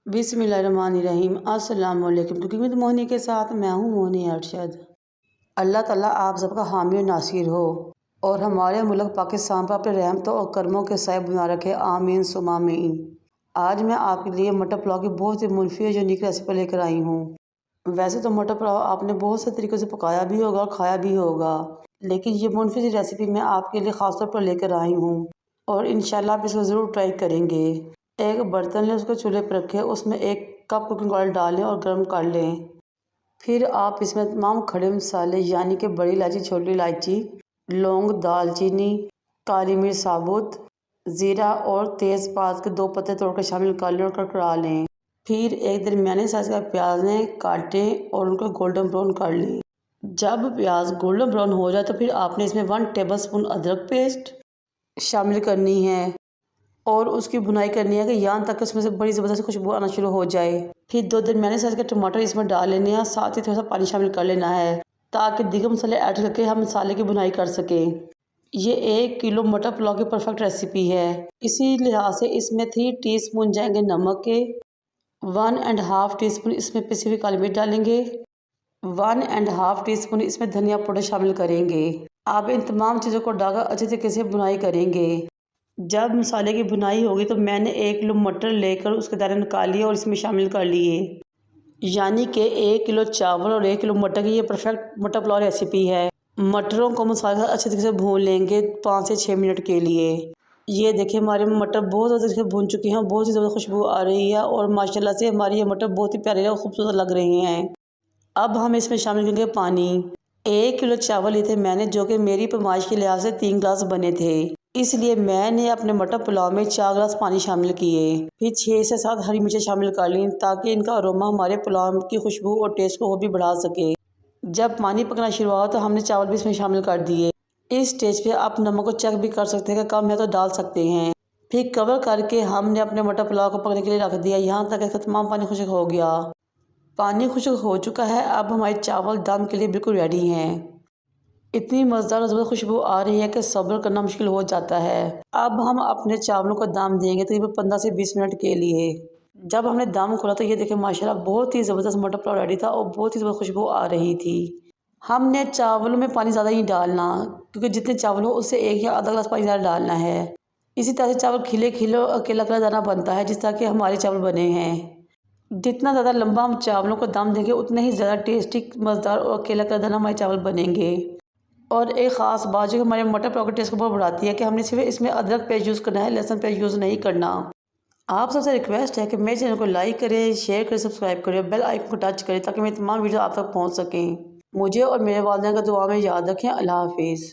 बिस्मिल्लाहिर्रहमानिर्रहीम। अस्सलाम वालेकुम। कुकिंग विद मोहिनी के साथ मैं हूँ मोहिनी अरशद। अल्लाह ताला आप सबका हामी और नासिर हो और हमारे मुल्क पाकिस्तान पर अपने रहमतों और कर्मों के साए बना रखे। आमीन सुमा आमीन। आज मैं आपके लिए मटर पुलाव की बहुत ही मुनफी और यूनिक रेसिपी लेकर आई हूँ। वैसे तो मटर पुलाव आपने बहुत से तरीक़ों से पकाया भी होगा और खाया भी होगा, लेकिन ये मुनफी सी रेसिपी मैं आपके लिए ख़ास तौर पर लेकर आई हूँ और इंशाल्लाह आप इसको ज़रूर ट्राई करेंगे। एक बर्तन लें, उसको चूल्हे पर रखें, उसमें 1 कप कुकिंग ऑयल डालें और गर्म कर लें। फिर आप इसमें तमाम खड़े मसाले यानी कि बड़ी इलायची, छोटी इलायची, लौंग, दालचीनी, काली मिर्च साबुत, ज़ीरा और तेज़पात के 2 पत्ते तोड़कर शामिल कर लें और कड़कड़ा लें। फिर एक दरमियाने साइज़ का प्याज लें, काटें और उनको गोल्डन ब्राउन कर लें। जब प्याज गोल्डन ब्राउन हो जाए तो फिर आपने इसमें 1 टेबलस्पून अदरक पेस्ट शामिल करनी है और उसकी भुनाई करनी है कि यहाँ तक उसमें से बड़ी ज़बरदस्त खुशबू आना शुरू हो जाए। फिर 2 दरमियाने साइज़ के टमाटर इसमें डाल लेने हैं, साथ ही थोड़ा सा पानी शामिल कर लेना है ताकि दीगर मसाले ऐड करके हम मसाले की भुनाई कर सकें। ये 1 किलो मटर पुलाव की परफेक्ट रेसिपी है। इसी लिहाज से इसमें 3 टीस्पून जाएंगे नमक के, 1.5 टीस्पून इसमें पिसी हुई काली मिर्च डालेंगे, 1.5 टीस्पून इसमें धनिया पाउडर शामिल करेंगे। आप इन तमाम चीज़ों को डालकर अच्छे तरीके से भुनाई करेंगे। जब मसाले की भुनाई होगी तो मैंने 1 किलो मटर लेकर उसके दाने निकालिए और इसमें शामिल कर लिए, यानी कि 1 किलो चावल और 1 किलो मटर की ये परफेक्ट मटर पुलाव रेसिपी है। मटरों को मसाले के साथ अच्छे तरीके से भून लेंगे 5 से 6 मिनट के लिए। ये देखिए हमारे मटर बहुत ज़्यादा तरीके से भून चुके हैं, बहुत ही ज़्यादा खुशबू आ रही है और माशाल्लाह से हमारी ये मटर बहुत ही प्यारे और खूबसूरत लग रहे हैं। अब हम इसमें शामिल करेंगे पानी। 1 किलो चावल लिए थे मैंने, जो कि मेरी पैमाइश के लिहाज से 3 गिलास बने थे, इसलिए मैंने अपने मटर पुलाव में 4 गिलास पानी शामिल किए। फिर 6 से 7 हरी मिर्चें शामिल कर लीं ताकि इनका अरोमा हमारे पुलाव की खुशबू और टेस्ट को और भी बढ़ा सके। जब पानी पकना शुरू हुआ तो हमने चावल भी इसमें शामिल कर दिए। इस स्टेज पे आप नमक को चेक भी कर सकते हैं कि कम है तो डाल सकते हैं। फिर कवर करके हमने अपने मटर पुलाव को पकने के लिए रख दिया। यहाँ तक इसका तमाम पानी खुश्क हो गया। पानी खुश्क हो चुका है। अब हमारे चावल दम के लिए बिल्कुल रेडी हैं। इतनी मज़ेदार और ज़बरदस्त खुशबू आ रही है कि सब्र करना मुश्किल हो जाता है। अब हम अपने चावलों को दम देंगे तकरीबन 15 से 20 मिनट के लिए। जब हमने दम खोला तो ये देखिए माशाल्लाह बहुत ही ज़बरदस्त मटर पुलाव रेडी था और बहुत ही ज़बरदस्त खुशबू आ रही थी। हमने चावलों में पानी ज़्यादा नहीं डालना, क्योंकि जितने चावल हो उससे 1 या आधा गिलास पानी ज़्यादा डालना है। इसी तरह से चावल खिले खिले अकेला अकेला दाना बनता है, जिस तरह के हमारे चावल बने हैं। जितना ज़्यादा लंबा हम चावलों को दम देंगे उतने ही ज़्यादा टेस्टी, मज़ेदार और अकेला अकेला दाना हमारे चावल बनेंगे। और एक ख़ास बात जो हमारे मटर पुलाव के टेस्ट को बहुत बढ़ाती है कि हमने सिर्फ इसमें अदरक पेस्ट यूज़ करना है, लहसुन पेस्ट यूज़ नहीं करना। आप सबसे रिक्वेस्ट है कि मेरे चैनल को लाइक करें, शेयर करें, सब्सक्राइब करें और बेल आइकन को टच करें ताकि मेरी तमाम वीडियो आप तक पहुंच सकें। मुझे और मेरे वालिदैन का दुआ में याद रखें। अल्लाह हाफिज़।